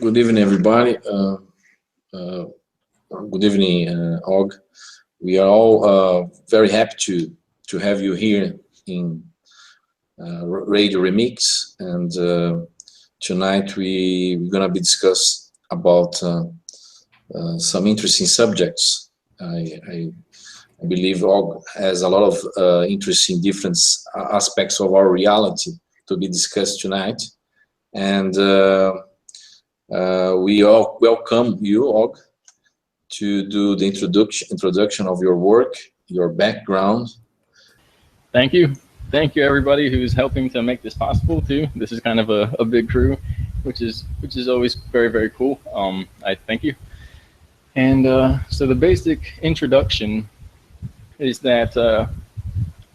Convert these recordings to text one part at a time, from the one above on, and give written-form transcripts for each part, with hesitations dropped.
Good evening, everybody. Uh, Good evening, Og. We are all very happy to have you here in Radio Remix, and tonight we're gonna be discuss about some interesting subjects. I believe Og has a lot of interesting different aspects of our reality to be discussed tonight, and we all welcome you, Og, to do the introduction of your work, your background. Thank you. Thank you, everybody who's helping to make this possible too. This is kind of a big crew, which is always very, very cool. I thank you. And so the basic introduction is that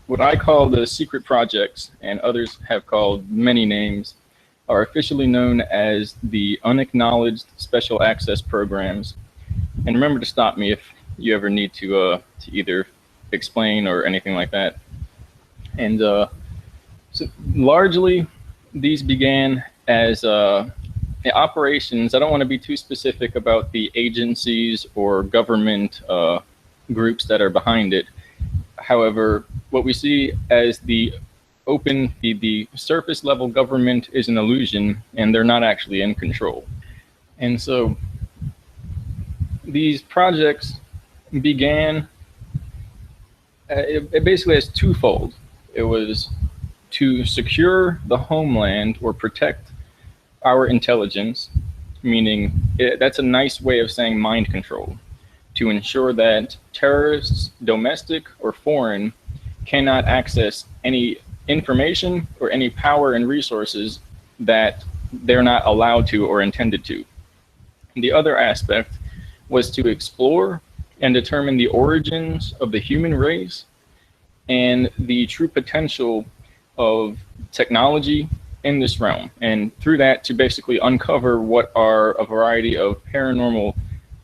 what I call the secret projects, and others have called many names, are officially known as the unacknowledged special access programs. And remember to stop me if you ever need to either explain or anything like that. And so largely, these began as operations. I don't want to be too specific about the agencies or government groups that are behind it. However, what we see as the surface level government is an illusion, and they're not actually in control. And so these projects began, it basically has twofold. It was to secure the homeland or protect our intelligence, meaning that's a nice way of saying mind control, to ensure that terrorists, domestic or foreign, cannot access any information or any power and resources that they're not allowed to or intended to. The other aspect was to explore and determine the origins of the human race and the true potential of technology in this realm, and through that to basically uncover what are a variety of paranormal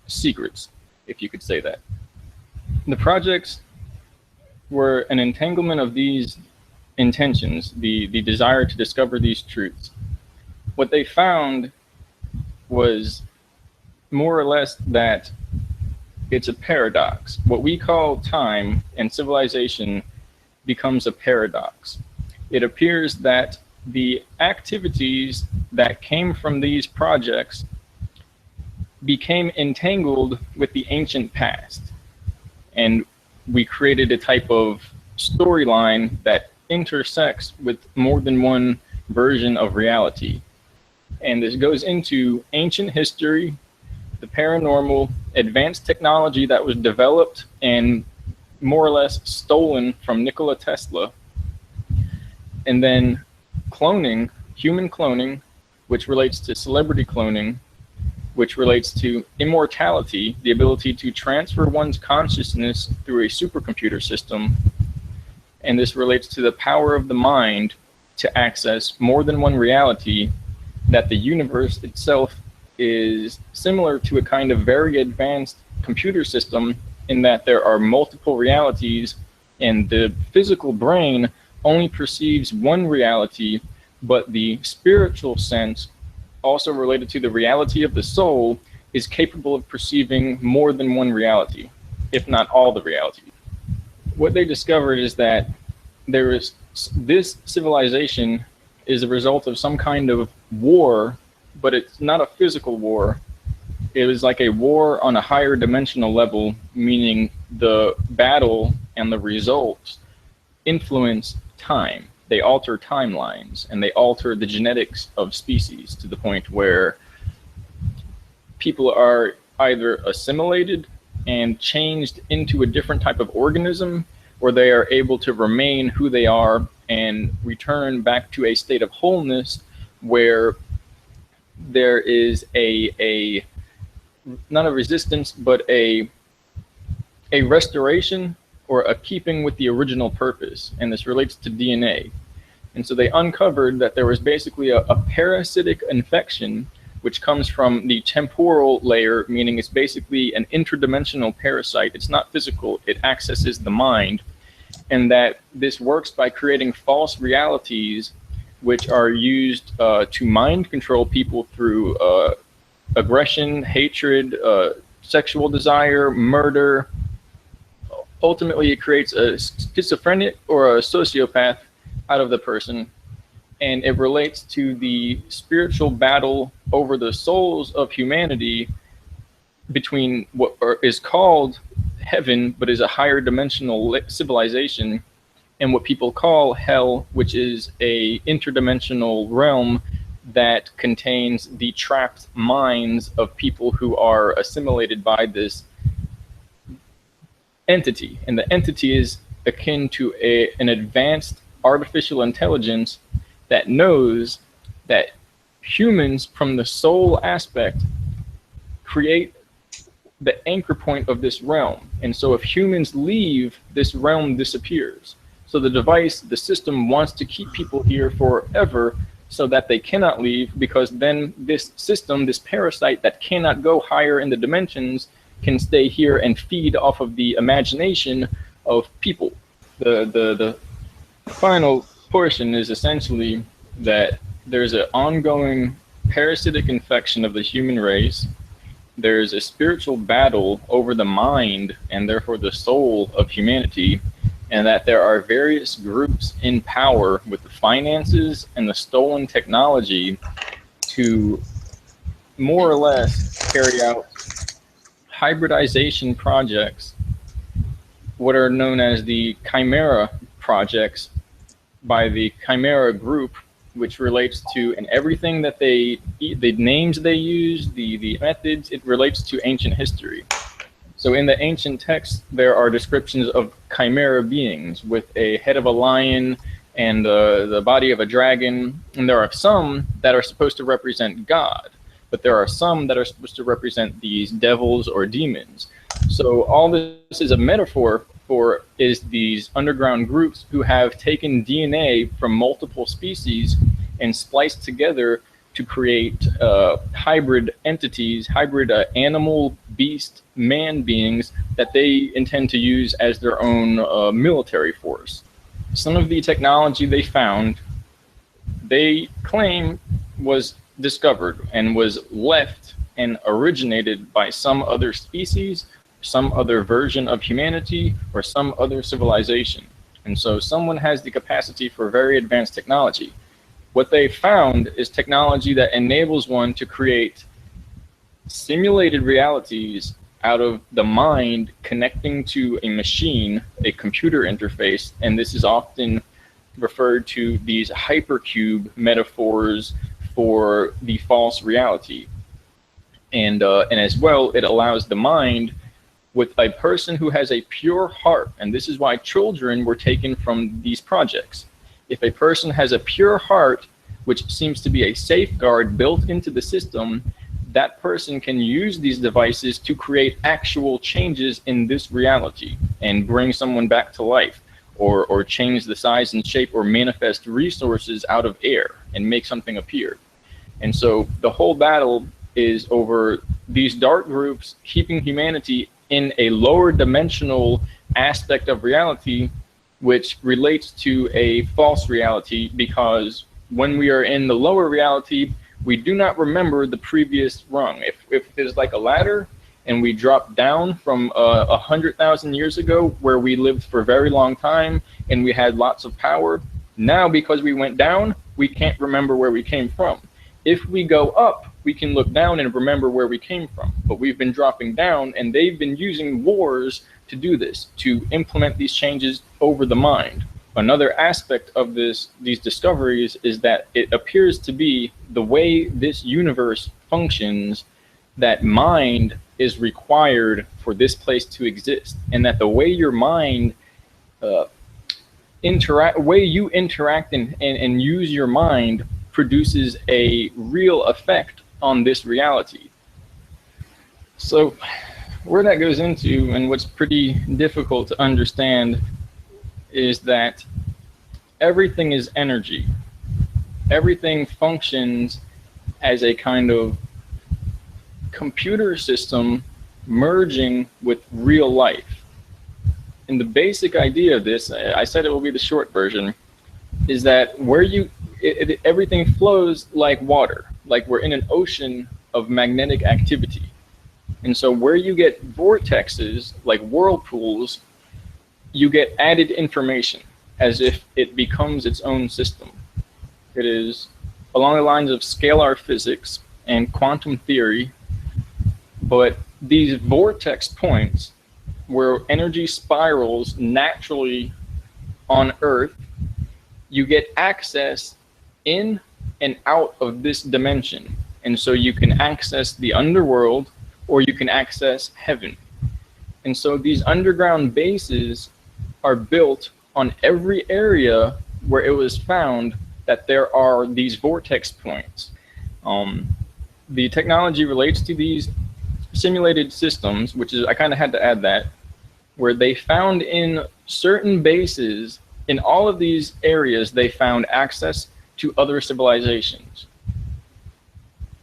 secrets, if you could say that. The projects were an entanglement of these intentions, the desire to discover these truths. What they found was more or less that it's a paradox. What we call time and civilization becomes a paradox. It appears that the activities that came from these projects became entangled with the ancient past. And we created a type of storyline that intersects with more than one version of reality. And this goes into ancient history, the paranormal, advanced technology that was developed and more or less stolen from Nikola Tesla, and then cloning, human cloning, which relates to celebrity cloning, which relates to immortality, the ability to transfer one's consciousness through a supercomputer system. And this relates to the power of the mind to access more than one reality, that the universe itself is similar to a kind of very advanced computer system in that there are multiple realities, and the physical brain only perceives one reality, but the spiritual sense, also related to the reality of the soul, is capable of perceiving more than one reality, if not all the reality. What they discovered is that this civilization is a result of some kind of war, but it's not a physical war. It was like a war on a higher dimensional level, meaning the battle and the results influence time. They alter timelines, and they alter the genetics of species to the point where people are either assimilated and changed into a different type of organism, or they are able to remain who they are and return back to a state of wholeness where there is a not a resistance, but a restoration or a keeping with the original purpose. And this relates to DNA. And so they uncovered that there was basically a parasitic infection, which comes from the temporal layer, meaning it's basically an interdimensional parasite. It's not physical, it accesses the mind. And that this works by creating false realities, which are used to mind control people through aggression, hatred, sexual desire, murder. Ultimately, it creates a schizophrenic or a sociopath out of the person, and it relates to the spiritual battle over the souls of humanity between what is called heaven, but is a higher dimensional civilization, and what people call hell, which is a interdimensional realm that contains the trapped minds of people who are assimilated by this entity. And the entity is akin to an advanced artificial intelligence that knows that humans, from the soul aspect, create the anchor point of this realm. And so if humans leave, this realm disappears. So the device, the system, wants to keep people here forever so that they cannot leave, because then this system, this parasite that cannot go higher in the dimensions, can stay here and feed off of the imagination of people. The final portion is essentially that there's an ongoing parasitic infection of the human race. There's a spiritual battle over the mind and therefore the soul of humanity, and that there are various groups in power with the finances and the stolen technology to more or less carry out hybridization projects, what are known as the Chimera projects by the Chimera group, which relates to, and everything that the names they use, the methods, it relates to ancient history. So in the ancient texts, there are descriptions of chimera beings with a head of a lion and the body of a dragon. And there are some that are supposed to represent God, but there are some that are supposed to represent these devils or demons. So all this is a metaphor for is these underground groups who have taken DNA from multiple species and spliced together to create hybrid entities, hybrid animal, beast, man beings that they intend to use as their own military force. Some of the technology they found, they claim was discovered and was left and originated by some other species, some other version of humanity, or some other civilization. And so someone has the capacity for very advanced technology. What they found is technology that enables one to create simulated realities out of the mind connecting to a machine, a computer interface, and this is often referred to these hypercube metaphors for the false reality. And as well, it allows the mind with a person who has a pure heart, and this is why children were taken from these projects. If a person has a pure heart, which seems to be a safeguard built into the system, that person can use these devices to create actual changes in this reality and bring someone back to life, or change the size and shape or manifest resources out of air and make something appear. And so the whole battle is over these dark groups keeping humanity in a lower dimensional aspect of reality, which relates to a false reality, because when we are in the lower reality, we do not remember the previous rung. If there's like a ladder and we drop down from 100,000 years ago where we lived for a very long time and we had lots of power, now because we went down, we can't remember where we came from. If we go up, we can look down and remember where we came from. But we've been dropping down, and they've been using wars to do this, to implement these changes over the mind. Another aspect of these discoveries is that it appears to be the way this universe functions, that mind is required for this place to exist, and that the way your mind you interact and use your mind produces a real effect on this reality. So where that goes into, and what's pretty difficult to understand, is that everything is energy. Everything functions as a kind of computer system merging with real life. And the basic idea of this, I said it will be the short version, is that where everything flows like water, like we're in an ocean of magnetic activity. And so where you get vortexes, like whirlpools, you get added information as if it becomes its own system. It is along the lines of scalar physics and quantum theory, but these vortex points where energy spirals naturally on Earth, you get access in and out of this dimension. And so you can access the underworld or you can access heaven. And so these underground bases are built on every area where it was found that there are these vortex points. The technology relates to these simulated systems, which is, I kind of had to add that, where they found in certain bases, in all of these areas, they found access to other civilizations.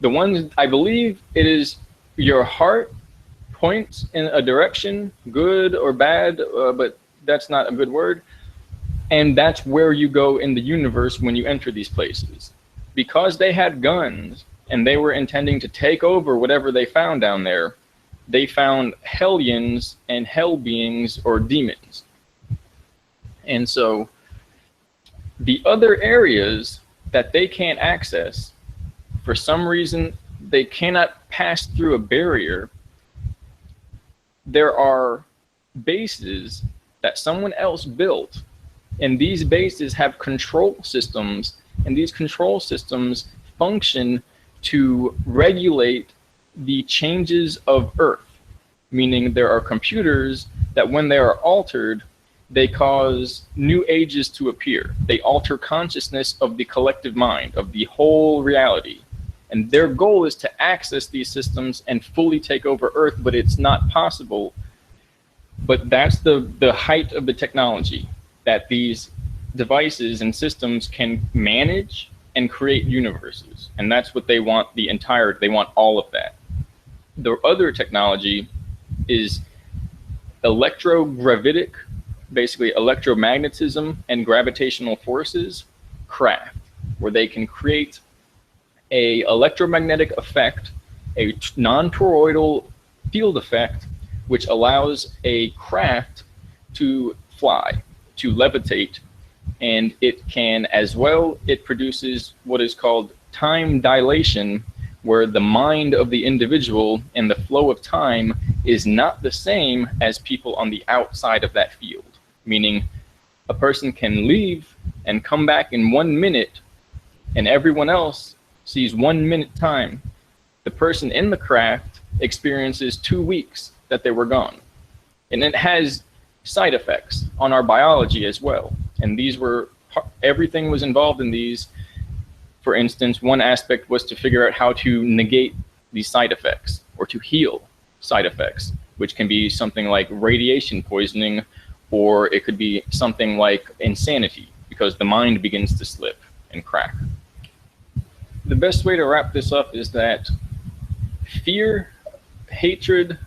The ones, I believe it is your heart points in a direction, good or bad, but that's not a good word. And that's where you go in the universe when you enter these places. Because they had guns and they were intending to take over whatever they found down there, they found hellions and hell beings or demons. And so the other areas that they can't access, for some reason, they cannot pass through a barrier. There are bases that someone else built, and these bases have control systems, and these control systems function to regulate the changes of Earth, meaning there are computers that when they are altered, they cause new ages to appear. They alter consciousness of the collective mind, of the whole reality. And their goal is to access these systems and fully take over Earth, but it's not possible. But that's the height of the technology, that these devices and systems can manage and create universes. And that's what they want, they want all of that. The other technology is electrogravitic, basically electromagnetism and gravitational forces craft, where they can create a electromagnetic effect, a non-toroidal field effect, which allows a craft to fly, to levitate, and it can as well, it produces what is called time dilation, where the mind of the individual and the flow of time is not the same as people on the outside of that field. Meaning a person can leave and come back in 1 minute and everyone else sees 1 minute time. The person in the craft experiences 2 weeks that they were gone. And it has side effects on our biology as well. And these were, everything was involved in these. For instance, one aspect was to figure out how to negate these side effects or to heal side effects, which can be something like radiation poisoning, or it could be something like insanity, because the mind begins to slip and crack. The best way to wrap this up is that fear, hatred,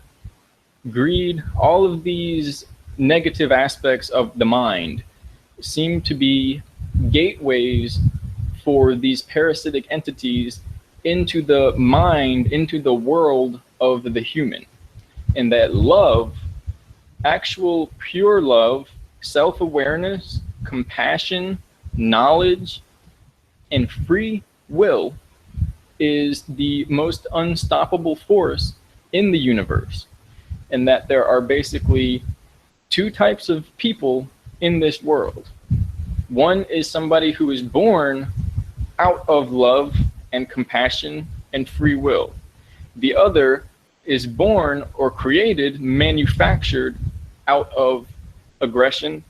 greed, all of these negative aspects of the mind seem to be gateways for these parasitic entities into the mind, into the world of the human. And that love, actual pure love, self-awareness, compassion, knowledge, and free will is the most unstoppable force in the universe. And that there are basically 2 types of people in this world. One is somebody who is born out of love and compassion and free will. The other is born or created, manufactured out of aggression,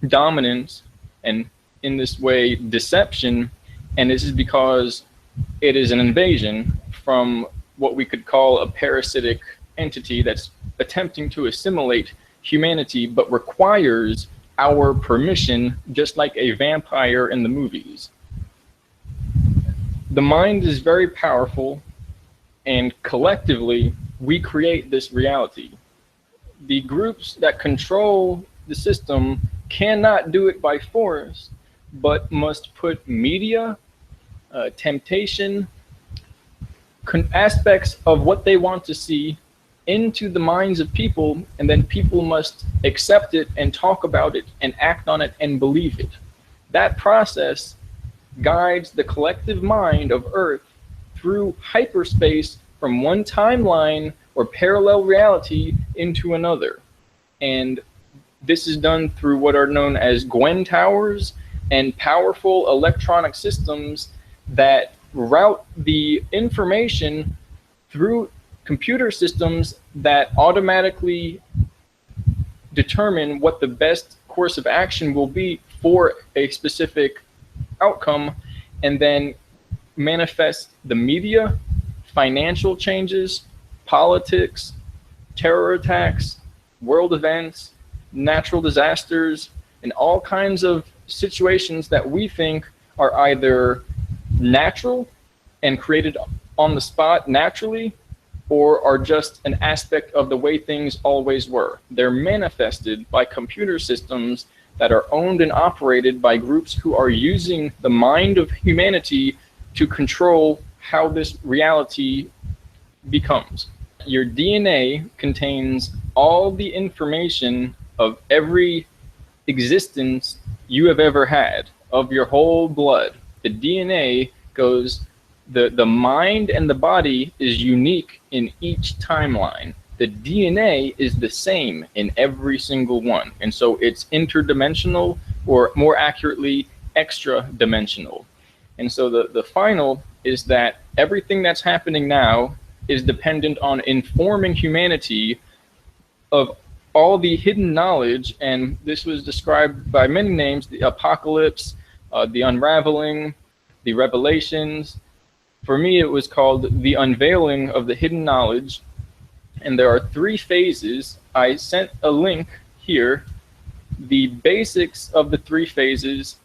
dominance, and in this way, deception. And this is because it is an invasion from what we could call a parasitic entity that's attempting to assimilate humanity, but requires our permission, just like a vampire in the movies. The mind is very powerful, and collectively, we create this reality. The groups that control the system cannot do it by force, but must put media, temptation, aspects of what they want to see into the minds of people, and then people must accept it and talk about it and act on it and believe it. That process guides the collective mind of Earth through hyperspace from one timeline or parallel reality into another. And this is done through what are known as Gwen towers and powerful electronic systems that route the information through computer systems that automatically determine what the best course of action will be for a specific outcome, and then manifest the media, financial changes, politics, terror attacks, world events, natural disasters, and all kinds of situations that we think are either natural and created on the spot naturally, or are just an aspect of the way things always were. They're manifested by computer systems that are owned and operated by groups who are using the mind of humanity to control how this reality becomes. Your DNA contains all the information of every existence you have ever had, of your whole blood. The DNA goes, the mind and the body is unique in each timeline. The DNA is the same in every single one. And so it's interdimensional, or more accurately, extra dimensional. And so the final is that everything that's happening now is dependent on informing humanity of all the hidden knowledge. And this was described by many names: the apocalypse, the unraveling, the revelations. For me, it was called the unveiling of the hidden knowledge. And there are 3 phases. I sent a link here. The basics of the 3 phases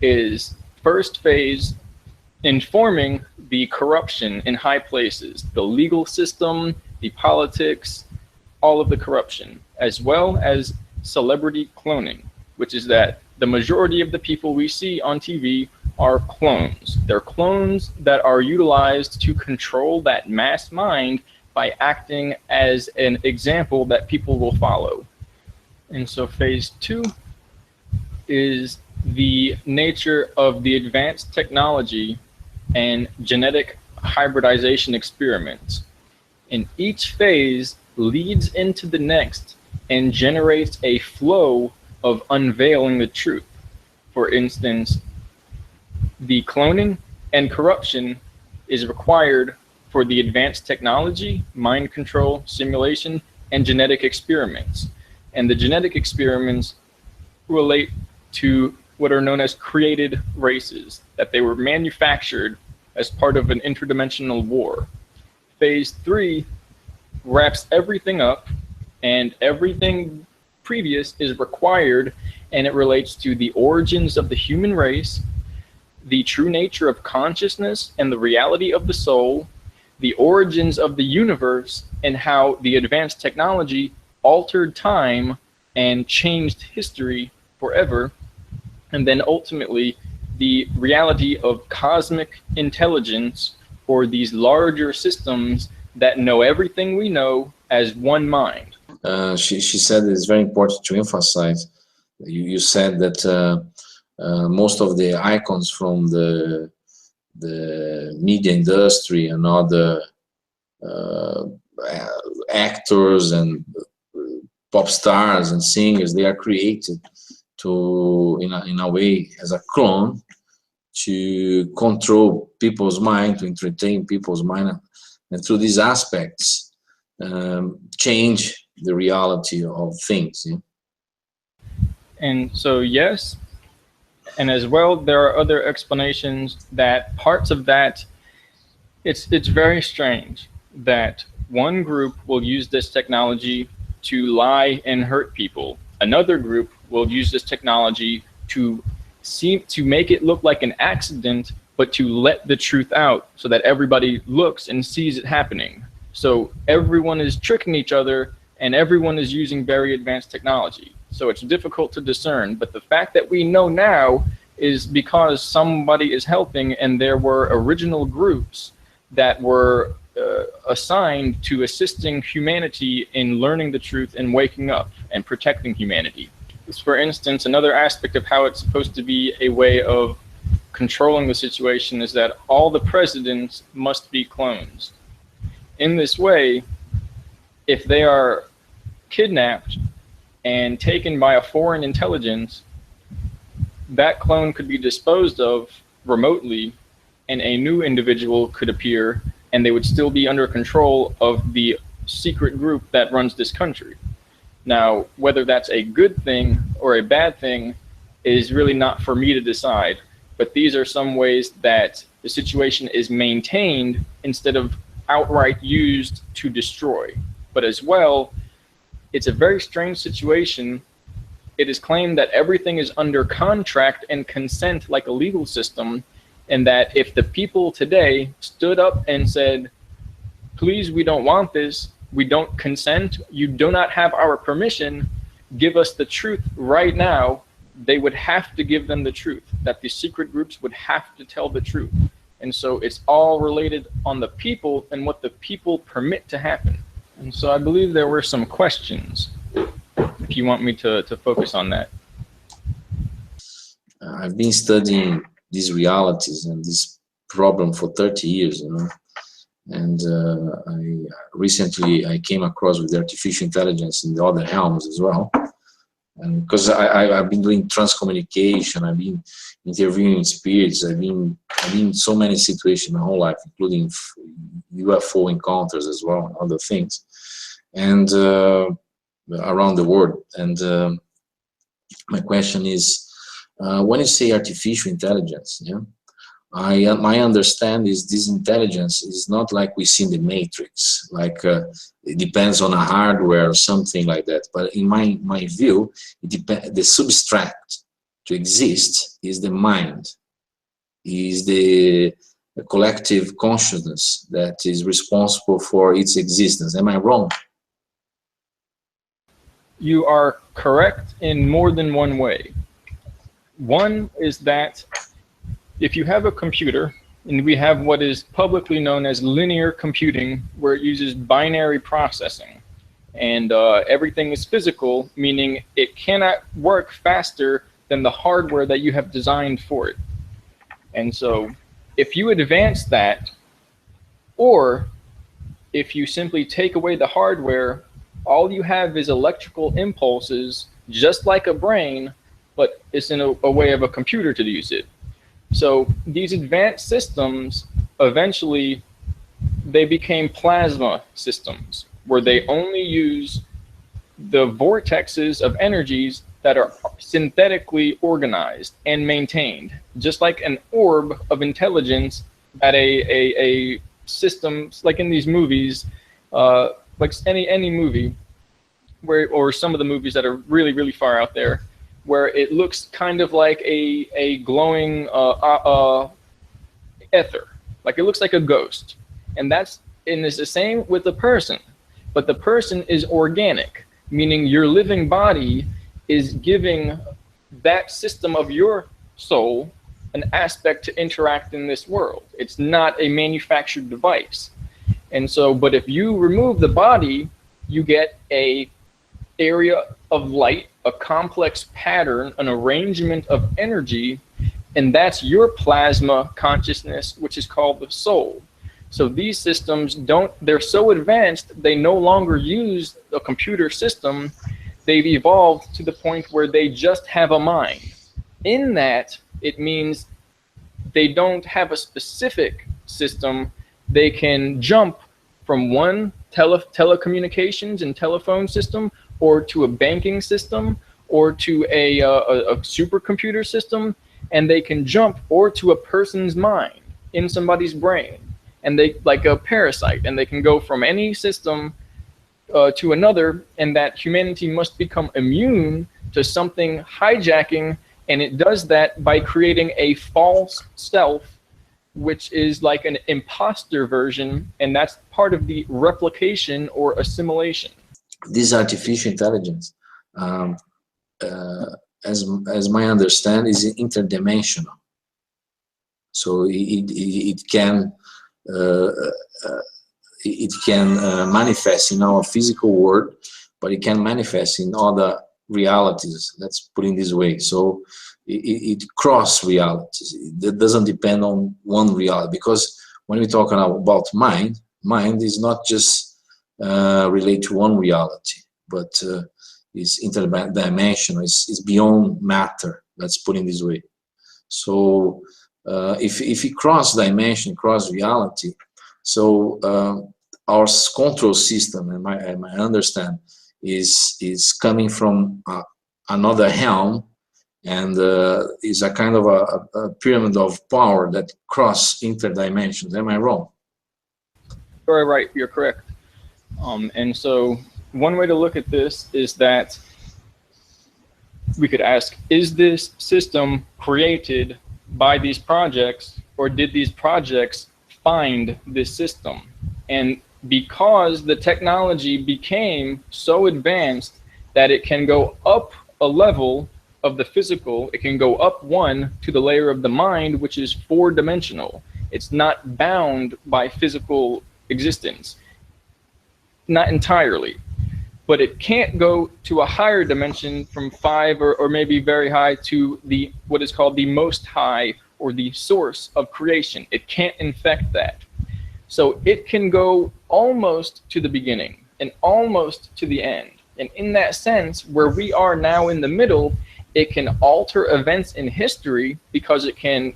is: first phase, informing the corruption in high places, the legal system, the politics, all of the corruption, as well as celebrity cloning, which is that the majority of the people we see on TV are clones. They're clones that are utilized to control that mass mind by acting as an example that people will follow. And so phase 2 is the nature of the advanced technology and genetic hybridization experiments. And each phase leads into the next and generates a flow of unveiling the truth. For instance, the cloning and corruption is required for the advanced technology, mind control, simulation, and genetic experiments. And the genetic experiments relate to what are known as created races, that they were manufactured as part of an interdimensional war. Phase 3 wraps everything up, and everything previous is required, and it relates to the origins of the human race, the true nature of consciousness and the reality of the soul, the origins of the universe, and how the advanced technology altered time and changed history forever, and then ultimately the reality of cosmic intelligence, or these larger systems that know everything we know as one mind. She said it's very important to emphasize. You said that most of the icons from the media industry and other actors and pop stars and singers, they are created to, in a way, as a clone, to control people's mind, to entertain people's mind, and through these aspects change the reality of things. Yeah? And so yes, and as well there are other explanations that parts of that, it's very strange that one group will use this technology to lie and hurt people. Another group will use this technology to make it look like an accident, but to let the truth out so that everybody looks and sees it happening. So everyone is tricking each other, and everyone is using very advanced technology. So it's difficult to discern, but the fact that we know now is because somebody is helping, and there were original groups that were assigned to assisting humanity in learning the truth and waking up and protecting humanity. For instance, another aspect of how it's supposed to be a way of controlling the situation is that all the presidents must be clones. In this way, if they are kidnapped and taken by a foreign intelligence, that clone could be disposed of remotely and a new individual could appear and they would still be under control of the secret group that runs this country. Now, whether that's a good thing or a bad thing is really not for me to decide, but these are some ways that the situation is maintained instead of outright used to destroy. But as well, it's a very strange situation. It is claimed that everything is under contract and consent like a legal system, and that if the people today stood up and said, please, we don't want this, we don't consent, you do not have our permission, give us the truth right now, they would have to give them the truth, that the secret groups would have to tell the truth. And so it's all related on the people and what the people permit to happen. And so I believe there were some questions, if you want me to focus on that. I've been studying these realities and this problem for 30 years, you know. And recently I came across with artificial intelligence in the other realms as well. And because I've been doing transcommunication, I've been interviewing spirits, I've been in so many situations my whole life, including UFO encounters as well, and other things, and around the world. And my question is, when you say artificial intelligence, yeah, my understanding is this intelligence is not like we see in the Matrix, like it depends on a hardware or something like that. But in my view, the substract to exist is the mind, is the collective consciousness that is responsible for its existence. Am I wrong? You are correct in more than one way. One is that if you have a computer, and we have what is publicly known as linear computing, where it uses binary processing, and everything is physical, meaning it cannot work faster than the hardware that you have designed for it. And so if you advance that, or if you simply take away the hardware, all you have is electrical impulses, just like a brain, but it's in a way of a computer to use it. So these advanced systems, eventually, they became plasma systems, where they only use the vortexes of energies that are synthetically organized and maintained, just like an orb of intelligence that a system, like in these movies, like any movie, or some of the movies that are really, really far out there, where it looks kind of like a glowing ether, like it looks like a ghost. And it's the same with the person, but the person is organic, meaning your living body is giving that system of your soul an aspect to interact in this world. It's not a manufactured device. And so, but if you remove the body, you get a area of light, a complex pattern, an arrangement of energy, and that's your plasma consciousness, which is called the soul. So these systems they're so advanced, they no longer use a computer system. They've evolved to the point where they just have a mind. In that, it means they don't have a specific system. They can jump from one telecommunications and telephone system, or to a banking system, or to a supercomputer system, and they can jump or to a person's mind in somebody's brain, and they, like a parasite, and they can go from any system to another, and that humanity must become immune to something hijacking, and it does that by creating a false self, which is like an imposter version, and that's part of the replication or assimilation. This artificial intelligence, as my understanding, is interdimensional. So it can it can manifest in our physical world, but it can manifest in other realities. Let's put it this way. So it cross realities. It doesn't depend on one reality, because when we're talking about mind is not just relate to one reality, but is interdimensional. It's beyond matter. Let's put it this way. So if we cross dimension, cross reality, so our control system, and I understand, is coming from another realm, and is a kind of a pyramid of power that cross interdimensions. Am I wrong? You're right. You're correct. And so one way to look at this is that we could ask, is this system created by these projects, or did these projects find this system? And because the technology became so advanced that it can go up a level of the physical, it can go up one to the layer of the mind, which is four-dimensional. It's not bound by physical existence, not entirely, but it can't go to a higher dimension from 5 or maybe very high to the what is called the most high, or the source of creation. It can't infect that. So it can go almost to the beginning and almost to the end. And in that sense, where we are now in the middle, it can alter events in history because it can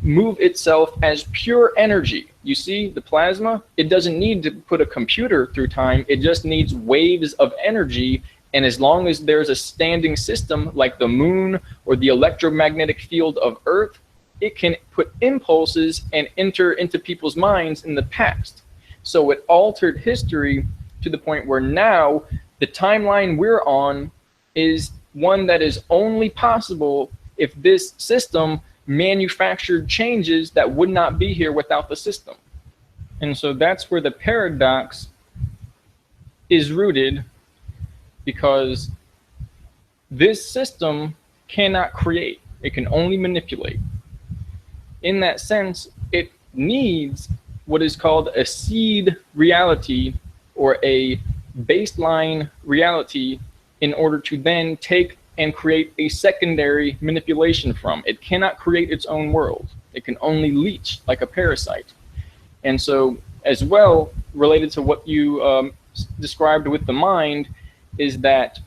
move itself as pure energy. You see, the plasma, it doesn't need to put a computer through time. It just needs waves of energy. And as long as there's a standing system like the moon or the electromagnetic field of Earth, it can put impulses and enter into people's minds in the past. So it altered history to the point where now the timeline we're on is one that is only possible if this system manufactured changes that would not be here without the system. And so that's where the paradox is rooted, because this system cannot create, it can only manipulate. In that sense, it needs what is called a seed reality, or a baseline reality, in order to then take and create a secondary manipulation from. It cannot create its own world. It can only leech like a parasite. And so, as well, related to what you described with the mind, is that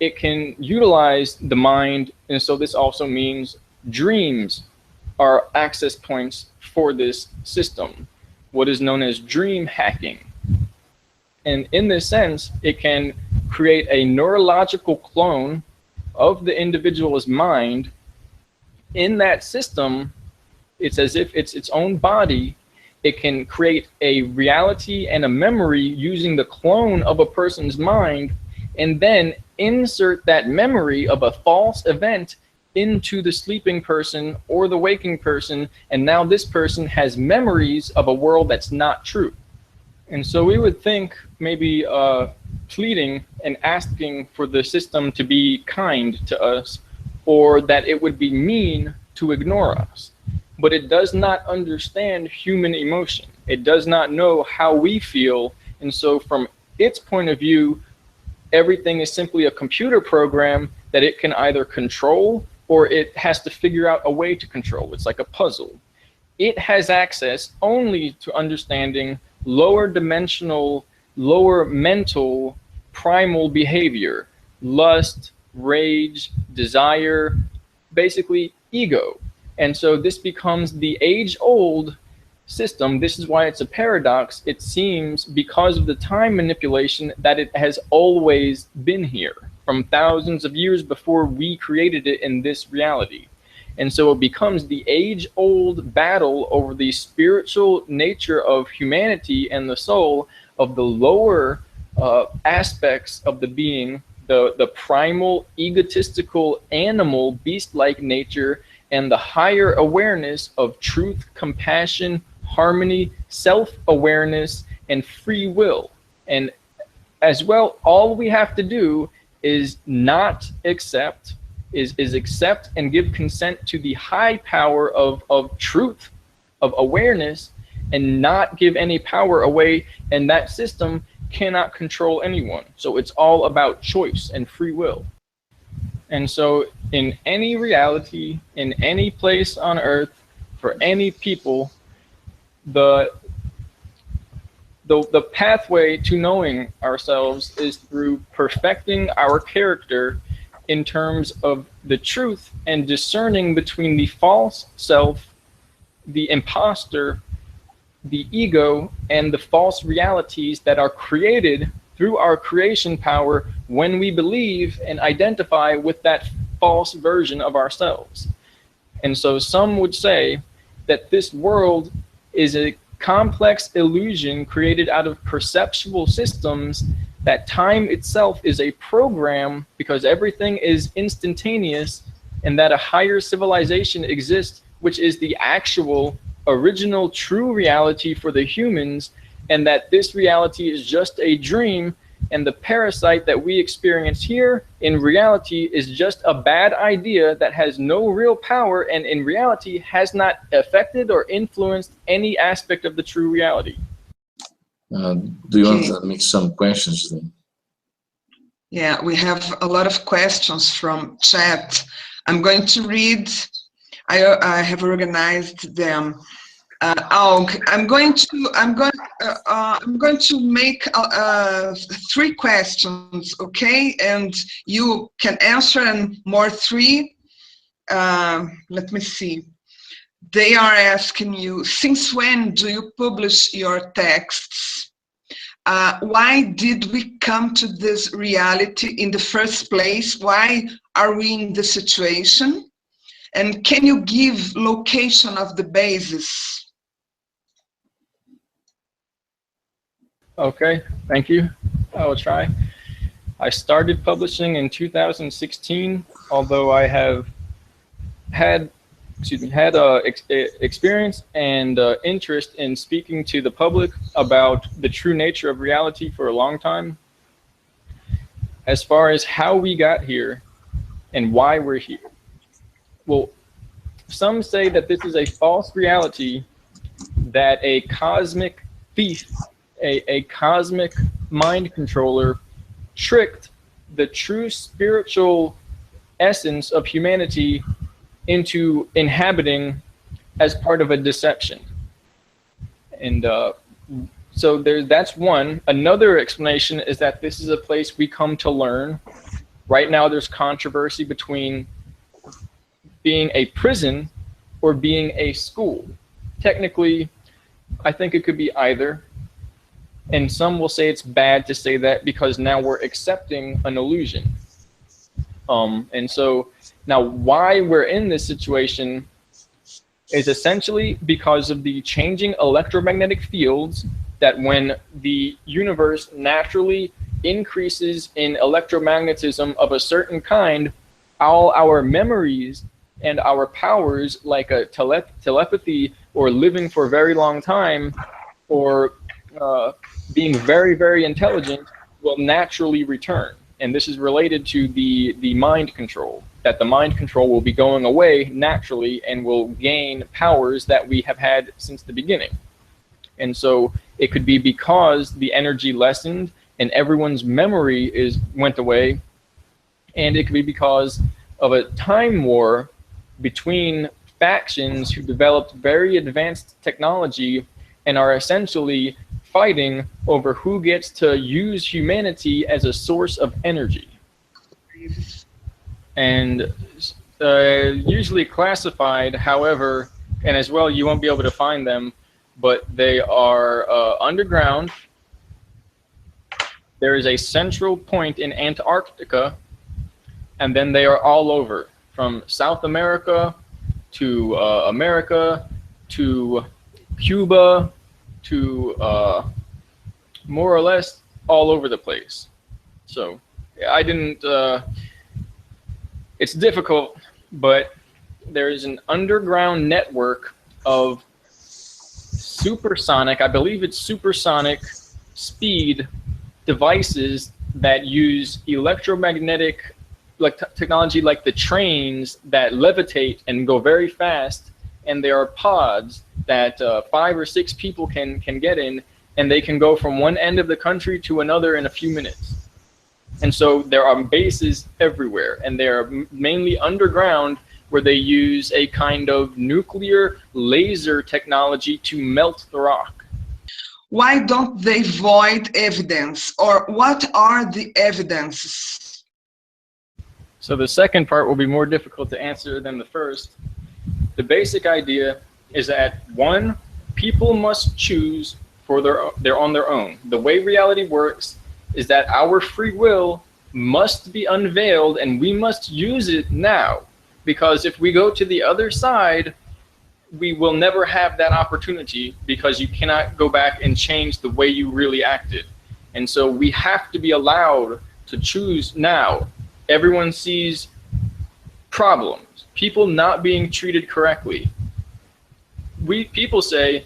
it can utilize the mind. And so this also means dreams are access points for this system, what is known as dream hacking. And in this sense, it can create a neurological clone of the individual's mind. In that system, it's as if it's its own body. It can create a reality and a memory using the clone of a person's mind, and then insert that memory of a false event into the sleeping person or the waking person, and now this person has memories of a world that's not true. And so we would think maybe pleading and asking for the system to be kind to us, or that it would be mean to ignore us. But it does not understand human emotion. It does not know how we feel. And so from its point of view, everything is simply a computer program that it can either control, or it has to figure out a way to control. It's like a puzzle. It has access only to understanding lower dimensional, lower mental, primal behavior, lust, rage, desire, basically ego. And so this becomes the age-old system. This is why it's a paradox. It seems, because of the time manipulation, that it has always been here from thousands of years before we created it in this reality. And so it becomes the age-old battle over the spiritual nature of humanity and the soul, of the lower aspects of the being, the primal, egotistical, animal, beast-like nature, and the higher awareness of truth, compassion, harmony, self-awareness, and free will. And as well, all we have to do is not accept, is accept and give consent to the high power of truth, of awareness, and not give any power away, and that system cannot control anyone. So it's all about choice and free will. And so in any reality, in any place on earth, for any people, the pathway to knowing ourselves is through perfecting our character in terms of the truth and discerning between the false self, the imposter, the ego, and the false realities that are created through our creation power when we believe and identify with that false version of ourselves. And so some would say that this world is a complex illusion created out of perceptual systems, that time itself is a program because everything is instantaneous, and that a higher civilization exists, which is the actual original true reality for the humans, and that this reality is just a dream, and the parasite that we experience here in reality is just a bad idea that has no real power, and in reality has not affected or influenced any aspect of the true reality. Do you want to make some questions then? Yeah, we have a lot of questions from chat. I'm going to read. I have organized them. Aug, I'm going to make 3 questions, okay? And you can answer and more 3. Let me see. They are asking you, since when do you publish your texts? Why did we come to this reality in the first place? Why are we in this situation? And can you give location of the basis? Okay, thank you. I will try. I started publishing in 2016, although I have had experience and interest in speaking to the public about the true nature of reality for a long time. As far as how we got here and why we're here, well, some say that this is a false reality, that a cosmic thief, a cosmic mind controller tricked the true spiritual essence of humanity into inhabiting as part of a deception. And so that's one. Another explanation is that this is a place we come to learn. Right now there's controversy between being a prison or being a school. Technically, I think it could be either. And some will say it's bad to say that because now we're accepting an illusion. And so now why we're in this situation is essentially because of the changing electromagnetic fields, that when the universe naturally increases in electromagnetism of a certain kind, all our memories and our powers, like a telepathy or living for a very long time or being very, very intelligent, will naturally return. And this is related to the mind control, that the mind control will be going away naturally and will gain powers that we have had since the beginning. And so it could be because the energy lessened and everyone's memory went away, and it could be because of a time war between factions who developed very advanced technology and are essentially fighting over who gets to use humanity as a source of energy. And usually classified, however, and as well you won't be able to find them, but they are underground. There is a central point in Antarctica, and then they are all over, from South America to America to Cuba to more or less all over the place. So I didn't, it's difficult, but there is an underground network of supersonic, I believe it's supersonic speed devices that use electromagnetic technology, like the trains that levitate and go very fast, and there are pods that 5 or 6 people can get in, and they can go from one end of the country to another in a few minutes. And so there are bases everywhere, and they're mainly underground, where they use a kind of nuclear laser technology to melt the rock. Why don't they void evidence, or what are the evidences? So the second part will be more difficult to answer than the first. The basic idea is that, one, people must choose for they're on their own. The way reality works is that our free will must be unveiled, and we must use it now. Because if we go to the other side, we will never have that opportunity, because you cannot go back and change the way you really acted. And so we have to be allowed to choose now. Everyone sees problems, people not being treated correctly. People say,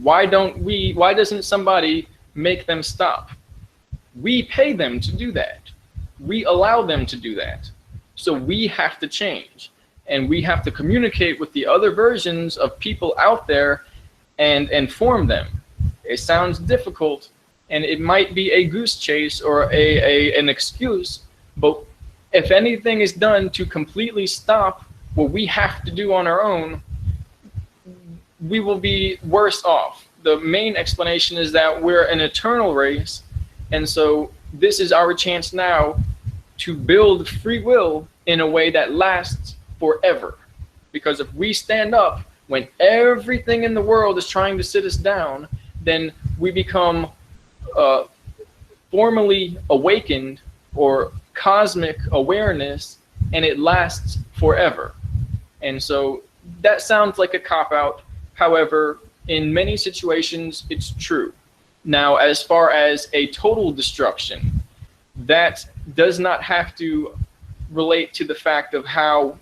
why doesn't somebody make them stop? We pay them to do that. We allow them to do that. So we have to change, and we have to communicate with the other versions of people out there and inform them. It sounds difficult, and it might be a goose chase or an excuse, but if anything is done to completely stop what we have to do on our own, we will be worse off. The main explanation is that we're an eternal race, and so this is our chance now to build free will in a way that lasts forever. Because if we stand up when everything in the world is trying to sit us down, then we become formally awakened, or cosmic awareness, and it lasts forever. And so that sounds like a cop-out. However, in many situations, it's true. Now, as far as a total destruction, that does not have to relate to the fact of how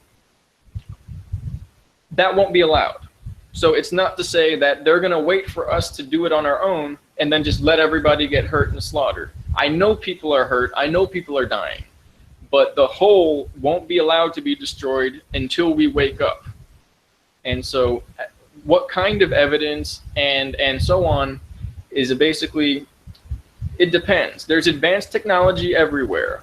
that won't be allowed. So it's not to say that they're going to wait for us to do it on our own and then just let everybody get hurt and slaughtered. I know people are hurt. I know people are dying. But the whole won't be allowed to be destroyed until we wake up. And so what kind of evidence and so on is basically, it depends. There's advanced technology everywhere.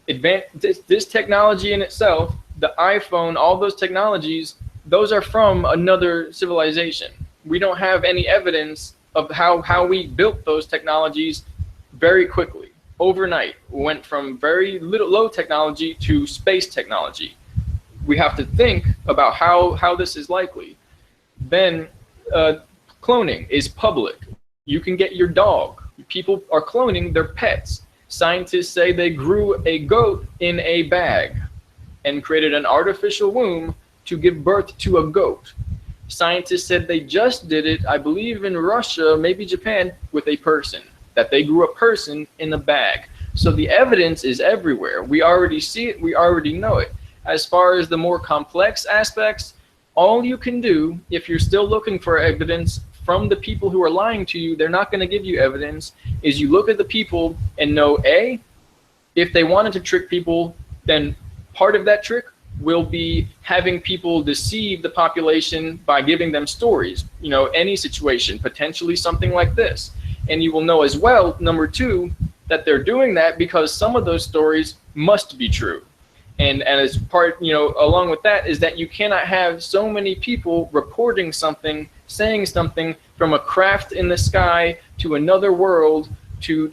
This technology in itself, the iPhone, all those technologies, those are from another civilization. We don't have any evidence of how we built those technologies very quickly. Overnight, we went from very low technology to space technology. We have to think about how this is likely. Then cloning is public. You can get your dog. People are cloning their pets. Scientists say they grew a goat in a bag and created an artificial womb to give birth to a goat. Scientists said they just did it, I believe in Russia, maybe Japan, with a person, that they grew a person in a bag. So the evidence is everywhere. We already see it, we already know it. As far as the more complex aspects, all you can do, if you're still looking for evidence from the people who are lying to you, they're not going to give you evidence, is you look at the people and know, A, if they wanted to trick people, then part of that trick will be having people deceive the population by giving them stories. You know, any situation, potentially something like this. And you will know as well, number two, that they're doing that because some of those stories must be true. And as part, you know, along with that is that you cannot have so many people reporting something, saying something from a craft in the sky to another world to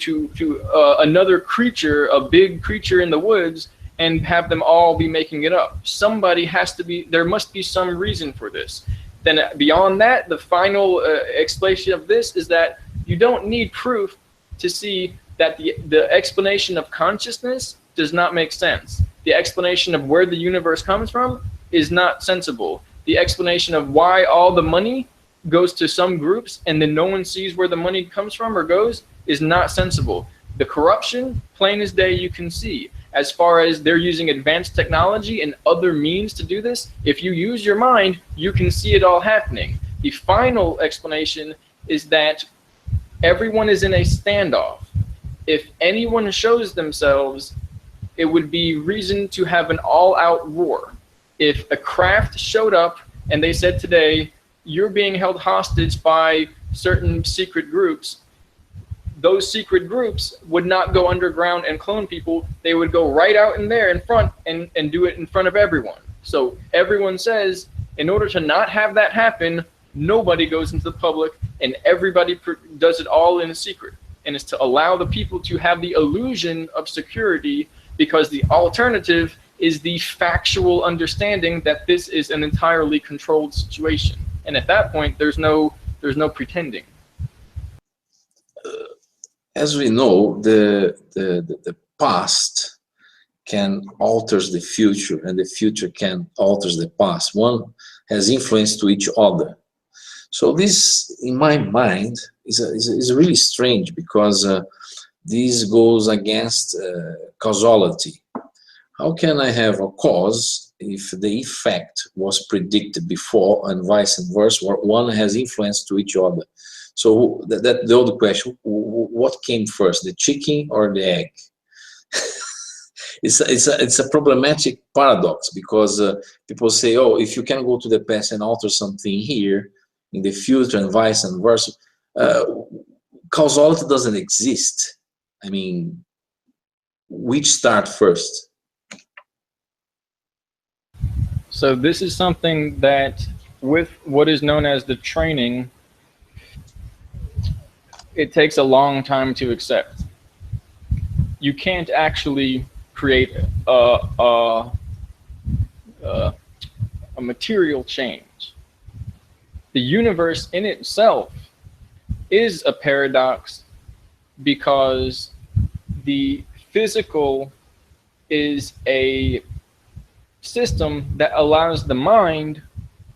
another creature, a big creature in the woods, and have them all be making it up. Somebody has to be, there must be some reason for this. Then beyond that, the final explanation of this is that you don't need proof to see that the explanation of consciousness does not make sense. The explanation of where the universe comes from is not sensible. The explanation of why all the money goes to some groups and then no one sees where the money comes from or goes is not sensible. The corruption, plain as day, you can see. As far as they're using advanced technology and other means to do this, if you use your mind, you can see it all happening. The final explanation is that everyone is in a standoff. If anyone shows themselves, it would be reason to have an all-out war. If a craft showed up and they said today, you're being held hostage by certain secret groups, those secret groups would not go underground and clone people. They would go right out in there in front and do it in front of everyone. So everyone says, in order to not have that happen, nobody goes into the public and everybody does it all in secret. And it's to allow the people to have the illusion of security, because the alternative is the factual understanding that this is an entirely controlled situation. And at that point, there's no pretending. As we know, the past can alter the future, and the future can alter the past. One has influence to each other. So this, in my mind, is really strange, because this goes against causality. How can I have a cause if the effect was predicted before, and vice versa, where one has influence to each other? So that the other question: what came first, the chicken or the egg? It's a problematic paradox, because people say, oh, if you can go to the past and alter something here in the future, and vice versa, causality doesn't exist. I mean, which start first? So this is something that, with what is known as the training, it takes a long time to accept. You can't actually create a material change. The universe in itself is a paradox, because the physical is a system that allows the mind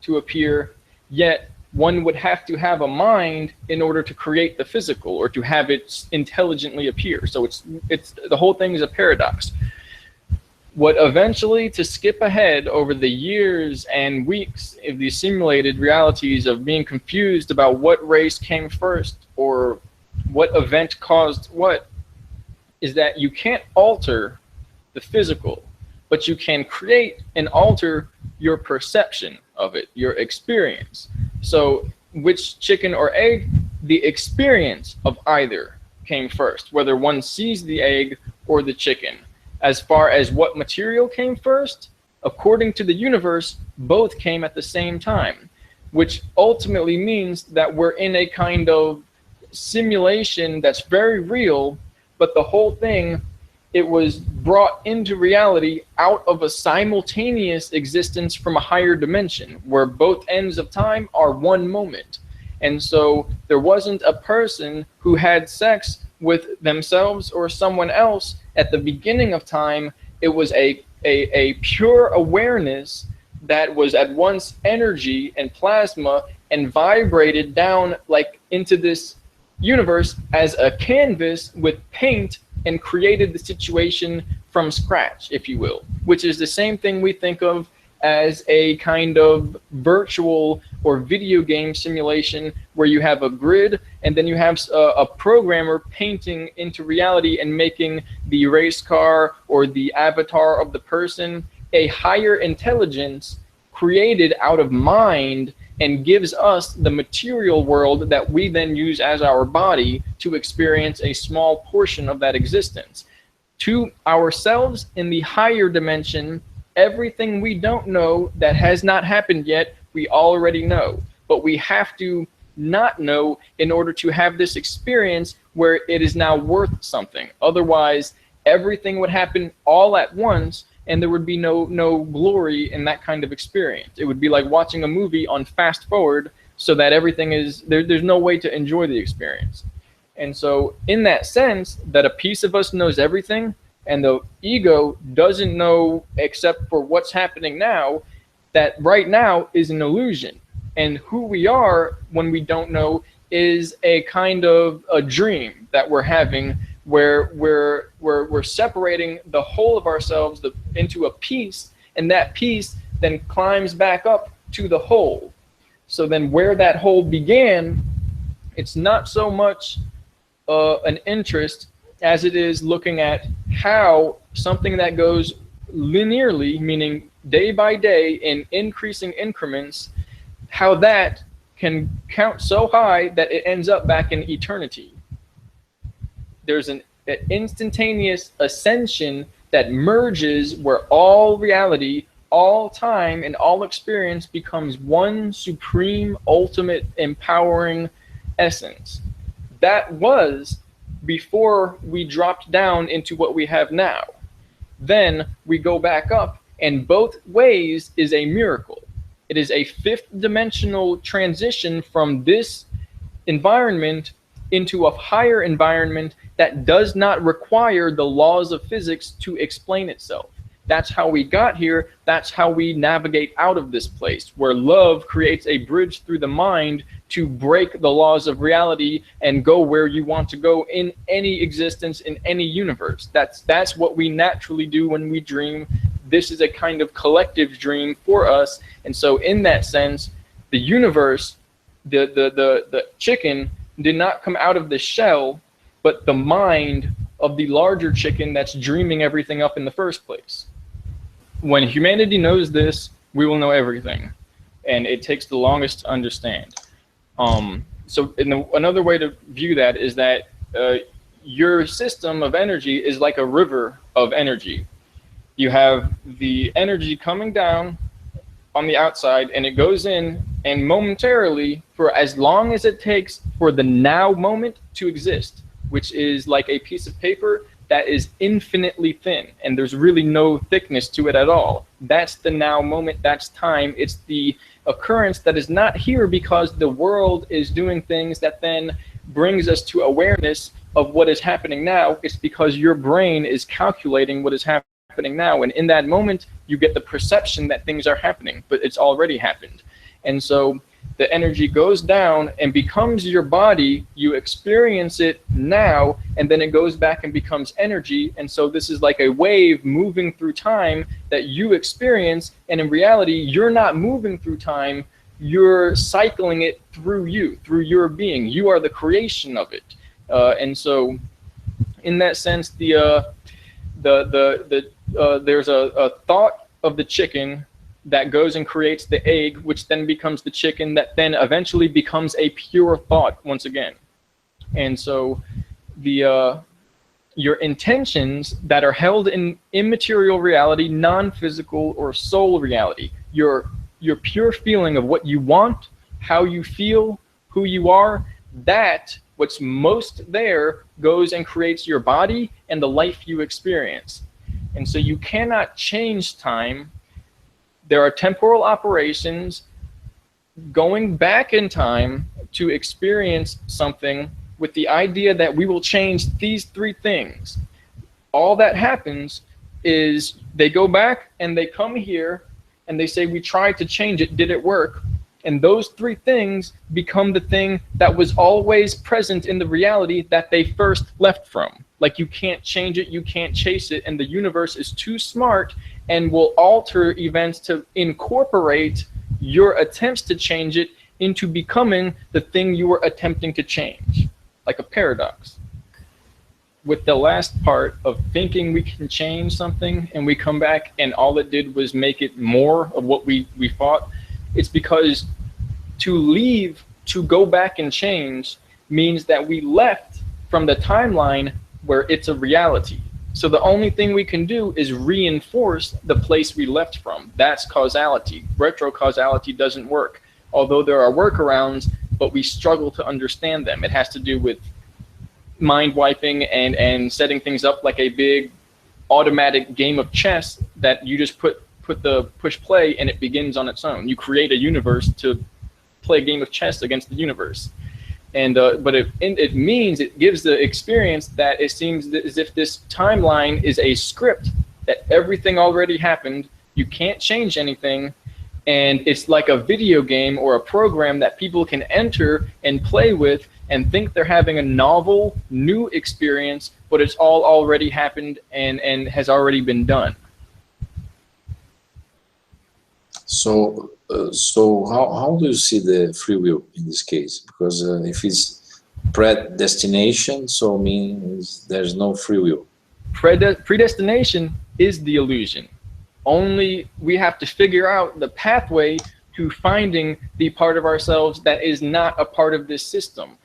to appear, yet one would have to have a mind in order to create the physical, or to have it intelligently appear. So it's the whole thing is a paradox. What eventually, to skip ahead over the years and weeks of these simulated realities of being confused about what race came first or what event caused what, is that you can't alter the physical, but you can create and alter your perception of it, your experience. So which chicken or egg? The experience of either came first, whether one sees the egg or the chicken. As far as what material came first, according to the universe, both came at the same time, which ultimately means that we're in a kind of simulation that's very real, but the whole thing, it was brought into reality out of a simultaneous existence from a higher dimension, where both ends of time are one moment. And so there wasn't a person who had sex with themselves or someone else at the beginning of time. It was a pure awareness that was at once energy and plasma, and vibrated down like into this universe as a canvas with paint, and created the situation from scratch, if you will, which is the same thing we think of as a kind of virtual or video game simulation, where you have a grid and then you have a programmer painting into reality and making the race car or the avatar of the person a higher intelligence created out of mind, and gives us the material world that we then use as our body to experience a small portion of that existence. To ourselves in the higher dimension, everything we don't know that has not happened yet, we already know. But we have to not know in order to have this experience where it is now worth something. Otherwise, everything would happen all at once, and there would be no glory in that kind of experience. It would be like watching a movie on fast forward, so that everything is there's no way to enjoy the experience. And so in that sense, that a piece of us knows everything and the ego doesn't know except for what's happening now, that right now is an illusion. And who we are when we don't know is a kind of a dream that we're having, where we're separating the whole of ourselves into a piece, and that piece then climbs back up to the whole. So then where that whole began, it's not so much an interest as it is looking at how something that goes linearly, meaning day by day in increasing increments, how that can count so high that it ends up back in eternity. There's an instantaneous ascension that merges where all reality, all time, and all experience becomes one supreme, ultimate, empowering essence. That was before we dropped down into what we have now. Then we go back up, and both ways is a miracle. It is a fifth dimensional transition from this environment into a higher environment that does not require the laws of physics to explain itself. That's how we got here. That's how we navigate out of this place, where love creates a bridge through the mind to break the laws of reality and go where you want to go in any existence, in any universe. That's what we naturally do when we dream. This is a kind of collective dream for us. And so in that sense, the universe, the chicken did not come out of the shell, but the mind of the larger chicken that's dreaming everything up in the first place. When humanity knows this, we will know everything. And it takes the longest to understand. So another way to view that is that your system of energy is like a river of energy. You have the energy coming down on the outside, and it goes in, and momentarily, for as long as it takes for the now moment to exist, which is like a piece of paper that is infinitely thin, and there's really no thickness to it at all. That's the now moment, that's time. It's the occurrence that is not here because the world is doing things that then brings us to awareness of what is happening now. It's because your brain is calculating what is happening now, and in that moment you get the perception that things are happening, but it's already happened. And so the energy goes down and becomes your body. You experience it now, and then it goes back and becomes energy. And so this is like a wave moving through time that you experience, and in reality you're not moving through time, you're cycling it through you, through your being. You are the creation of it. And so in that sense, there's a thought of the chicken that goes and creates the egg, which then becomes the chicken, that then eventually becomes a pure thought once again. And so your intentions that are held in immaterial reality, non-physical or soul reality, your pure feeling of what you want, how you feel, who you are, that what's most there goes and creates your body and the life you experience. And so you cannot change time. There are temporal operations going back in time to experience something with the idea that we will change these three things. All that happens is they go back and they come here and they say, we tried to change it, did it work? And those three things become the thing that was always present in the reality that they first left from. Like, you can't change it, you can't chase it, and the universe is too smart and will alter events to incorporate your attempts to change it into becoming the thing you were attempting to change, like a paradox. With the last part of thinking we can change something and we come back and all it did was make it more of what we thought, it's because to leave, to go back and change, means that we left from the timeline where it's a reality. So the only thing we can do is reinforce the place we left from. That's causality. Retrocausality doesn't work. Although there are workarounds, but we struggle to understand them. It has to do with mind wiping and setting things up like a big automatic game of chess that you just put the push play and it begins on its own. You create a universe to play a game of chess against the universe. And but it means, it gives the experience that it seems as if this timeline is a script, that everything already happened, you can't change anything, and it's like a video game or a program that people can enter and play with and think they're having a novel, new experience, but it's all already happened and has already been done. So how do you see the free will in this case? Because if it's predestination, so means there's no free will. Predestination is the illusion. Only we have to figure out the pathway to finding the part of ourselves that is not a part of this system.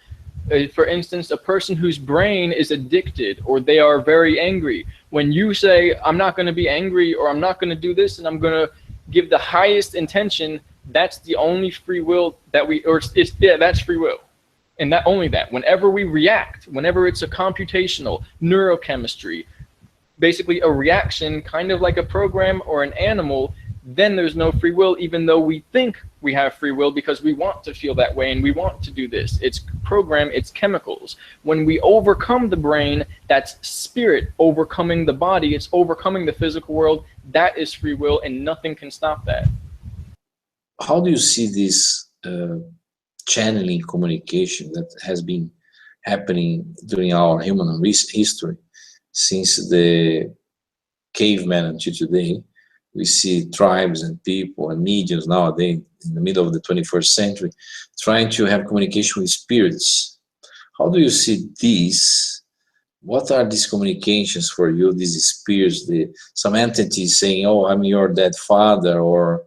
For instance, a person whose brain is addicted or they are very angry, when you say, I'm not going to be angry, or I'm not going to do this, and I'm going to give the highest intention, that's the only free will that that's free will. And not only that, whenever we react, whenever it's a computational, neurochemistry, basically a reaction, kind of like a program or an animal, then there's no free will, even though we think we have free will because we want to feel that way and we want to do this. It's program, it's chemicals. When we overcome the brain, that's spirit overcoming the body, it's overcoming the physical world. That is free will, and nothing can stop that. How do you see this channeling communication that has been happening during our human history since the caveman until today? We see tribes and people and mediums nowadays in the middle of the 21st century trying to have communication with spirits. How do you see these? What are these communications for you, these spirits, some entities saying, oh, I'm your dead father, or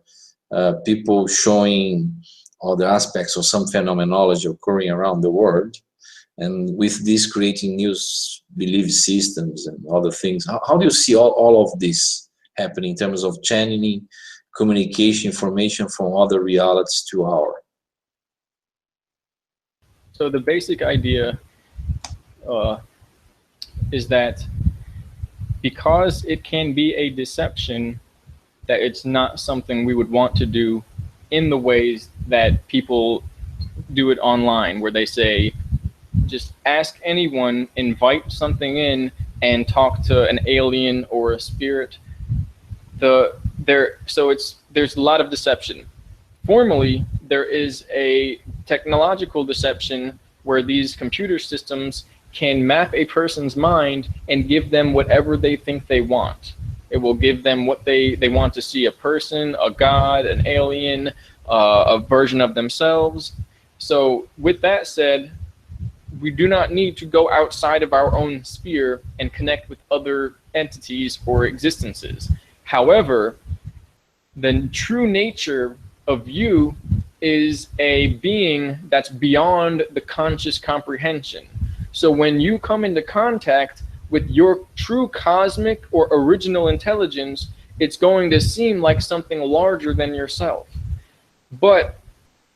people showing all the aspects of some phenomenology occurring around the world, and with this creating new belief systems and other things? How do you see all of this happening in terms of channeling communication, information from other realities to our? So the basic idea is that because it can be a deception, that it's not something we would want to do in the ways that people do it online, where they say, just ask anyone, invite something in, and talk to an alien or a spirit. There's a lot of deception. Formally, there is a technological deception where these computer systems can map a person's mind and give them whatever they think they want. It will give them what they want to see: a person, a god, an alien, a version of themselves. So with that said, we do not need to go outside of our own sphere and connect with other entities or existences. However, the true nature of you is a being that's beyond the conscious comprehension. So when you come into contact with your true cosmic or original intelligence, it's going to seem like something larger than yourself. But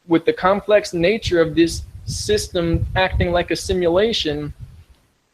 with the complex nature of this system acting like a simulation,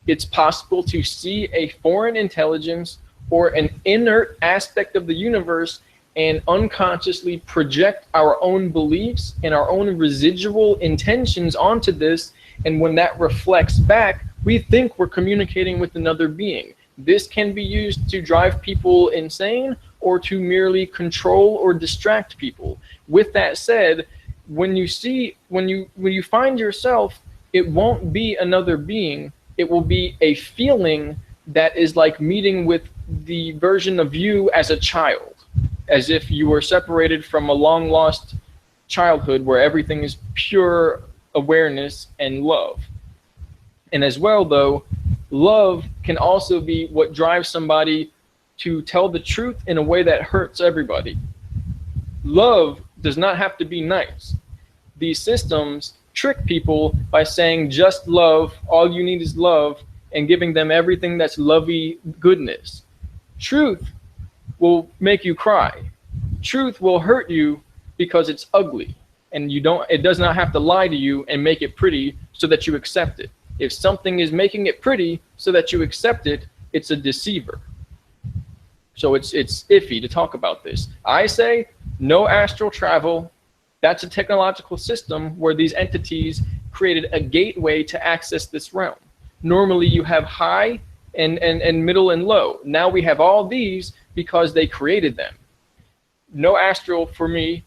it's possible to see a foreign intelligence or an inert aspect of the universe and unconsciously project our own beliefs and our own residual intentions onto this. And when that reflects back, we think we're communicating with another being. This can be used to drive people insane or to merely control or distract people. With that said, when you find yourself, it won't be another being. It will be a feeling that is like meeting with the version of you as a child, as if you were separated from a long lost childhood where everything is pure awareness and love. And as well, though, love can also be what drives somebody to tell the truth in a way that hurts everybody. Love does not have to be nice. These systems trick people by saying just love, all you need is love, and giving them everything that's lovey goodness. Truth will make you cry. Truth will hurt you because it's ugly, and it does not have to lie to you and make it pretty so that you accept it. If something is making it pretty so that you accept it, it's a deceiver. So it's iffy to talk about this. I say no astral travel. That's a technological system where these entities created a gateway to access this realm. Normally you have high and middle and low. Now we have all these because they created them. No astral for me,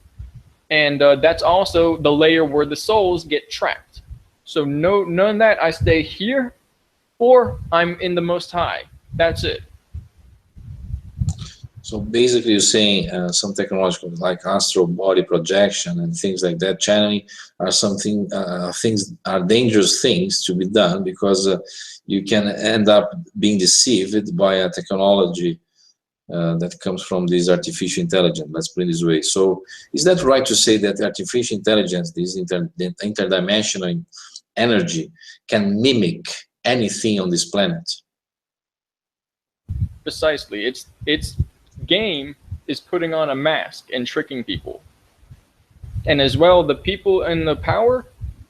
and that's also the layer where the souls get trapped. So none of that. I stay here, or I'm in the Most High. That's it. So basically, you're saying some technological, like astral body projection and things like that, channeling are things are dangerous things to be done, because you can end up being deceived by a technology that comes from this artificial intelligence, let's put it this way. So is that right to say that artificial intelligence, this interdimensional energy, can mimic anything on this planet? Precisely. Its game is putting on a mask and tricking people. And as well, the people in the power,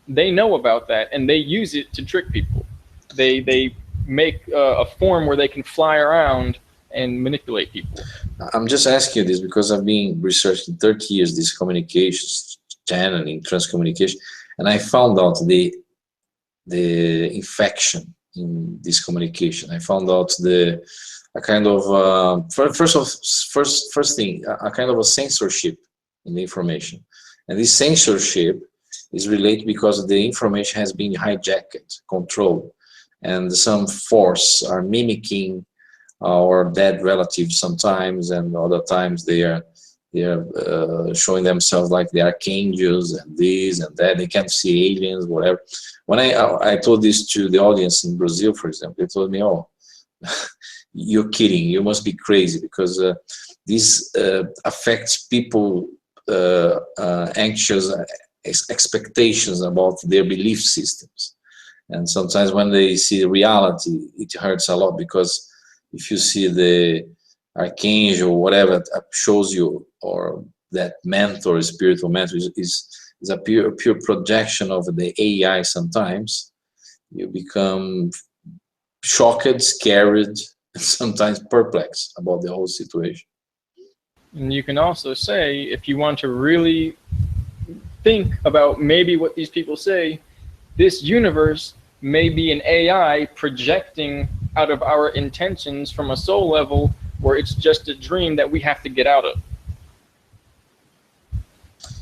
they know about that, and they use it to trick people. They make a form where they can fly around and manipulate people. I'm just asking you this because I've been researching 30 years this communications, channeling, transcommunication, and I found out the infection in this communication. I found out a kind of first thing, a kind of a censorship in the information, and this censorship is related because the information has been hijacked, controlled, and some force are mimicking our dead relatives sometimes, and other times they are showing themselves like the archangels and this and that. They can't see aliens, whatever. When I told this to the audience in Brazil, for example, they told me, "Oh, you're kidding, you must be crazy," because this affects people anxious expectations about their belief systems, and sometimes when they see reality, it hurts a lot, because if you see the archangel, whatever shows you, or that mentor, spiritual mentor, is a pure projection of the AI, sometimes you become shocked, scared, and sometimes perplexed about the whole situation. And you can also say, if you want to really think about maybe what these people say, this universe may be an AI projecting out of our intentions from a soul level, where it's just a dream that we have to get out of.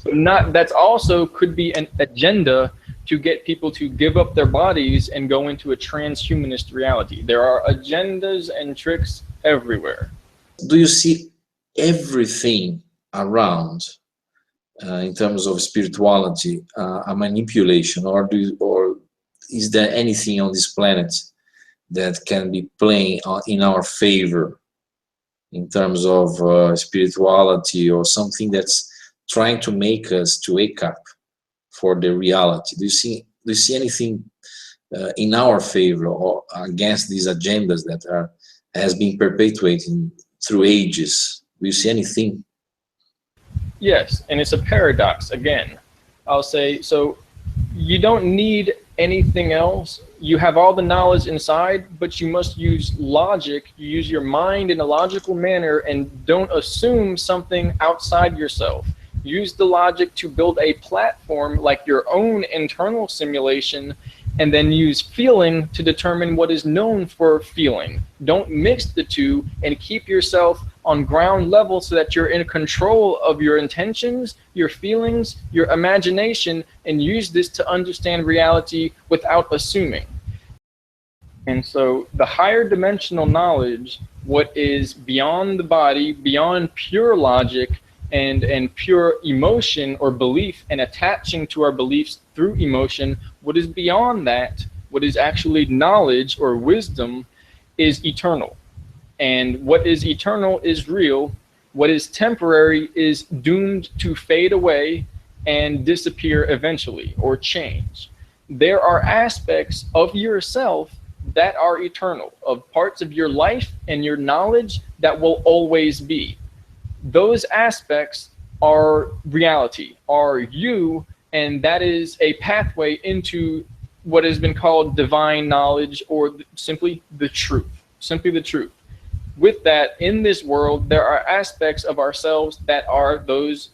But that's also could be an agenda to get people to give up their bodies and go into a transhumanist reality. There are agendas and tricks everywhere. Do you see everything around in terms of spirituality a manipulation, or is there anything on this planet that can be playing in our favor in terms of spirituality, or something that's trying to make us to wake up for the reality? Do you see anything in our favor or against these agendas that has been perpetuating through ages? Do you see anything? Yes, and it's a paradox again. I'll say, so you don't need anything else. You have all the knowledge inside, but you must use logic. You use your mind in a logical manner, and don't assume something outside yourself. Use the logic to build a platform like your own internal simulation, and then use feeling to determine what is known for feeling. Don't mix the two, and keep yourself on ground level so that you're in control of your intentions, your feelings, your imagination, and use this to understand reality without assuming. And so the higher dimensional knowledge, what is beyond the body, beyond pure logic and pure emotion or belief, and attaching to our beliefs through emotion, what is beyond that, what is actually knowledge or wisdom, is eternal. And what is eternal is real. What is temporary is doomed to fade away and disappear eventually, or change. There are aspects of yourself that are eternal, of parts of your life and your knowledge that will always be. Those aspects are reality, are you, and that is a pathway into what has been called divine knowledge, or simply the truth, simply the truth. With that, in this world, there are aspects of ourselves that are those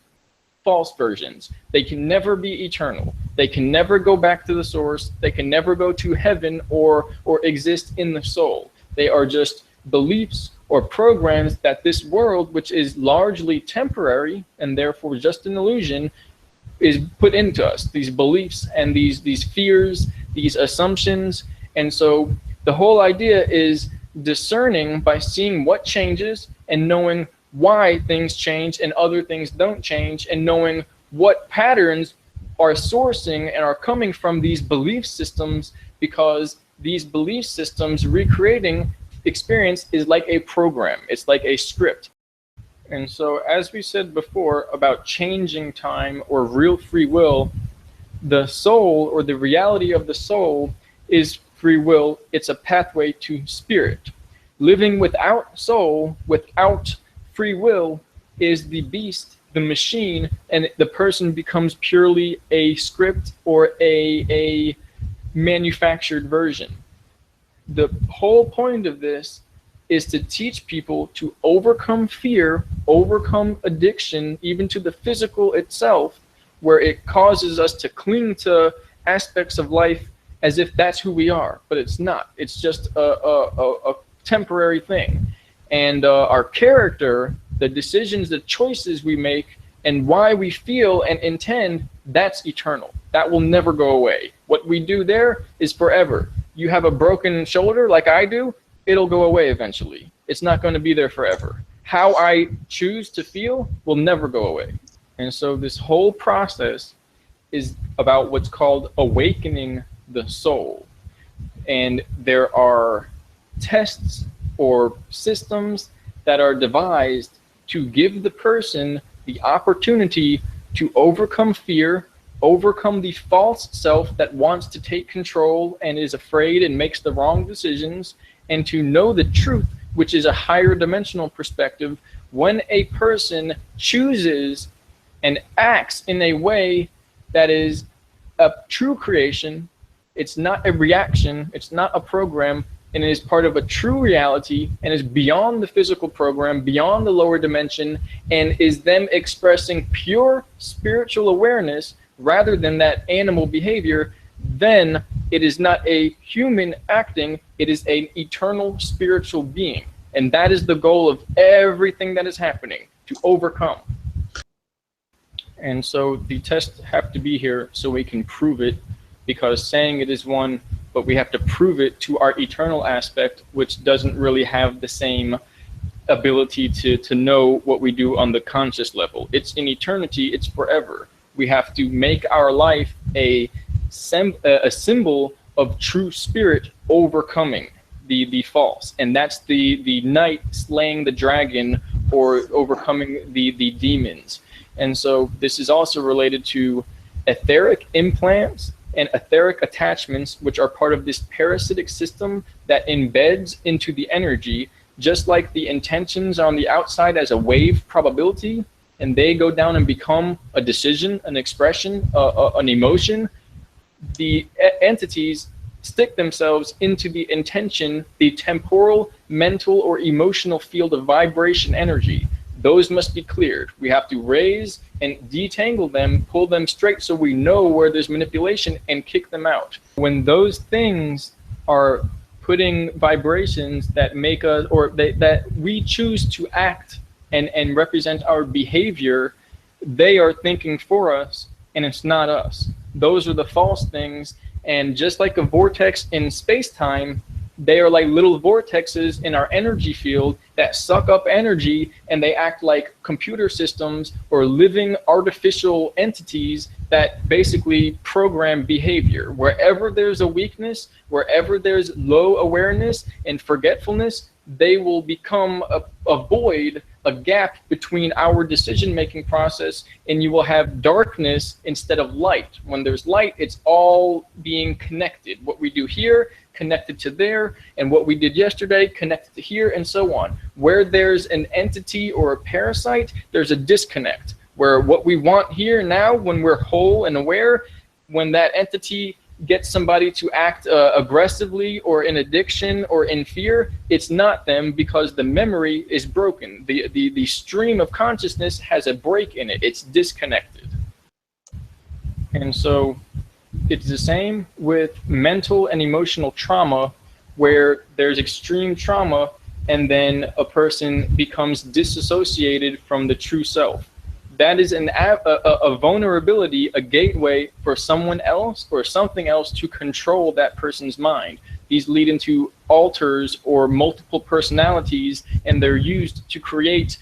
false versions. They can never be eternal. They can never go back to the source. They can never go to heaven or exist in the soul. They are just beliefs or programs that this world, which is largely temporary and therefore just an illusion, is put into us. These beliefs and these fears, these assumptions. And so the whole idea is discerning by seeing what changes and knowing why things change and other things don't change, and knowing what patterns are sourcing and are coming from these belief systems, because these belief systems recreating experience is like a program. It's like a script. And so, as we said before about changing time or real free will, the soul, or the reality of the soul, is free will. It's a pathway to spirit. Living without soul, without free will, is the beast, the machine, and the person becomes purely a script or a manufactured version. The whole point of this is to teach people to overcome fear, overcome addiction, even to the physical itself, where it causes us to cling to aspects of life as if that's who we are, but it's not. It's just a temporary thing. And our character, the decisions, the choices we make, and why we feel and intend, that's eternal. That will never go away. What we do there is forever. You have a broken shoulder like I do, it'll go away eventually. It's not going to be there forever. How I choose to feel will never go away. And so this whole process is about what's called awakening the soul. And there are tests or systems that are devised to give the person the opportunity to overcome fear, overcome the false self that wants to take control and is afraid and makes the wrong decisions, and to know the truth, which is a higher dimensional perspective. When a person chooses and acts in a way that is a true creation, it's not a reaction, it's not a program, and it is part of a true reality and is beyond the physical program, beyond the lower dimension, and is them expressing pure spiritual awareness rather than that animal behavior, then it is not a human acting, it is an eternal spiritual being. And that is the goal of everything that is happening, to overcome. And so the tests have to be here so we can prove it, because saying it is one, but we have to prove it to our eternal aspect, which doesn't really have the same ability to know what we do on the conscious level. It's in eternity, it's forever. We have to make our life a symbol of true spirit overcoming the false. And that's the knight slaying the dragon, or overcoming the demons. And so this is also related to etheric implants and etheric attachments, which are part of this parasitic system that embeds into the energy, just like the intentions on the outside as a wave probability, and they go down and become a decision, an expression, an emotion. The entities stick themselves into the intention, the temporal, mental, or emotional field of vibration energy. Those must be cleared. We have to raise and detangle them, pull them straight so we know where there's manipulation, and kick them out. When those things are putting vibrations that make us, or that we choose to act and represent our behavior, they are thinking for us, and it's not us. Those are the false things. And just like a vortex in space-time, they are like little vortexes in our energy field that suck up energy, and they act like computer systems or living artificial entities that basically program behavior. Wherever there's a weakness, wherever there's low awareness and forgetfulness, they will become a void, a gap between our decision-making process, and you will have darkness instead of light. When there's light, it's all being connected. What we do here, connected to there, and what we did yesterday, connected to here, and so on. Where there's an entity or a parasite, there's a disconnect. Where what we want here now, when we're whole and aware, when that entity gets somebody to act aggressively or in addiction or in fear, it's not them, because the memory is broken. The stream of consciousness has a break in it. It's disconnected. And so it's the same with mental and emotional trauma, where there's extreme trauma and then a person becomes disassociated from the true self. That is a vulnerability, a gateway for someone else or something else to control that person's mind. These lead into alters or multiple personalities, and they're used to create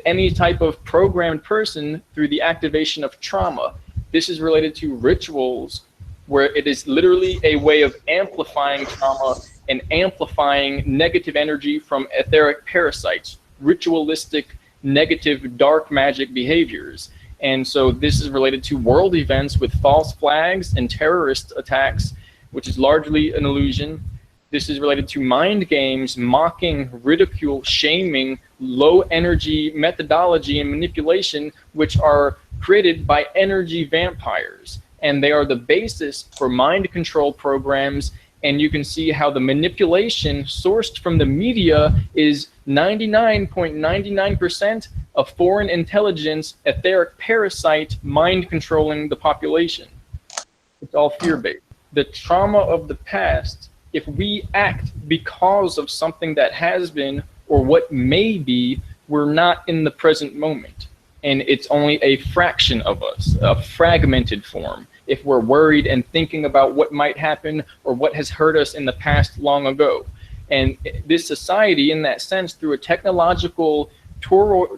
any type of programmed person through the activation of trauma. This is related to rituals, where it is literally a way of amplifying trauma and amplifying negative energy from etheric parasites, ritualistic, negative, dark magic behaviors. And so this is related to world events with false flags and terrorist attacks, which is largely an illusion. This is related to mind games, mocking, ridicule, shaming, low energy methodology and manipulation, which are created by energy vampires. And they are the basis for mind control programs. And you can see how the manipulation sourced from the media is 99.99% of foreign intelligence, etheric parasite, mind controlling the population. It's all fear-based. The trauma of the past, if we act because of something that has been or what may be, we're not in the present moment. And it's only a fraction of us, a fragmented form, if we're worried and thinking about what might happen or what has hurt us in the past long ago. And this society, in that sense, through a technological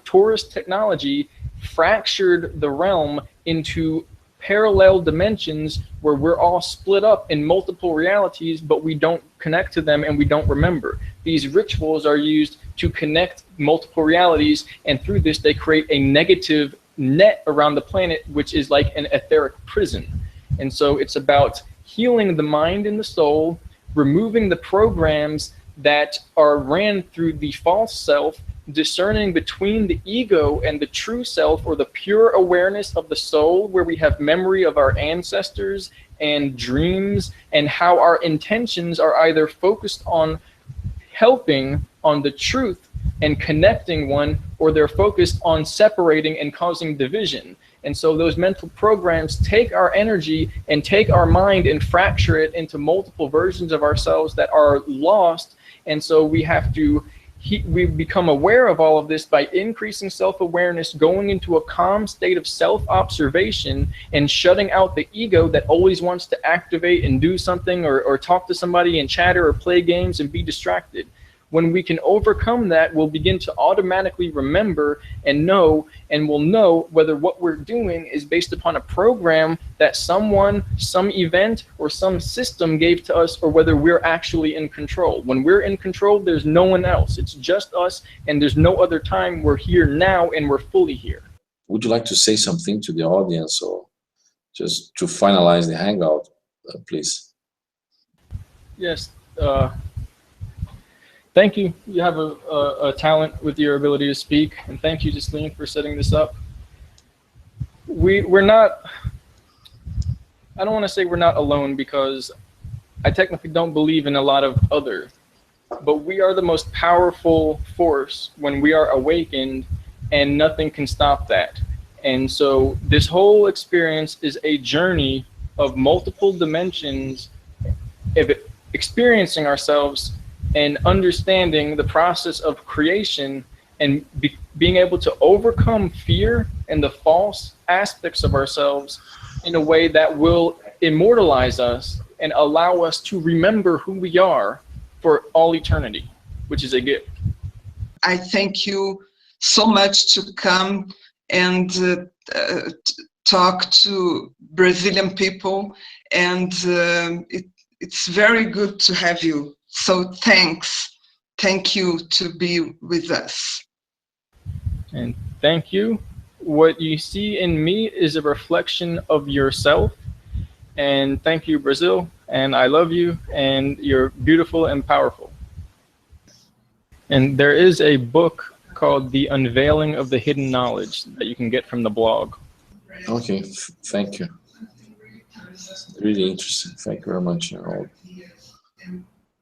tourist technology, fractured the realm into parallel dimensions where we're all split up in multiple realities, but we don't connect to them and we don't remember. These rituals are used to connect multiple realities, and through this they create a negative net around the planet, which is like an etheric prison. And so it's about healing the mind and the soul, removing the programs that are ran through the false self, discerning between the ego and the true self, or the pure awareness of the soul, where we have memory of our ancestors and dreams, and how our intentions are either focused on helping on the truth and connecting one, or they're focused on separating and causing division. And so those mental programs take our energy and take our mind and fracture it into multiple versions of ourselves that are lost. And so we have to we become aware of all of this by increasing self-awareness, going into a calm state of self-observation, and shutting out the ego that always wants to activate and do something, or talk to somebody and chatter or play games and be distracted. When we can overcome that, we'll begin to automatically remember and know, and we'll know whether what we're doing is based upon a program that someone, some event, or some system gave to us, or whether we're actually in control. When we're in control, there's no one else. It's just us, and there's no other time. We're here now, and we're fully here. Would you like to say something to the audience, or just to finalize the hangout, please? Yes. Thank you. You have a talent with your ability to speak, and thank you, Jasleen, for setting this up. We're not, I don't want to say we're not alone, because I technically don't believe in a lot of other, but we are the most powerful force when we are awakened, and nothing can stop that. And so this whole experience is a journey of multiple dimensions of experiencing ourselves and understanding the process of creation, and being able to overcome fear and the false aspects of ourselves in a way that will immortalize us and allow us to remember who we are for all eternity, which is a gift. I thank you so much to come and talk to Brazilian people, and it's very good to have you. So thank you to be with us. And thank you. What you see in me is a reflection of yourself. And thank you, Brazil. And I love you, and you're beautiful and powerful. And there is a book called The Unveiling of the Hidden Knowledge that you can get from the blog. Okay, thank you. Really interesting. Thank you very much, Harold.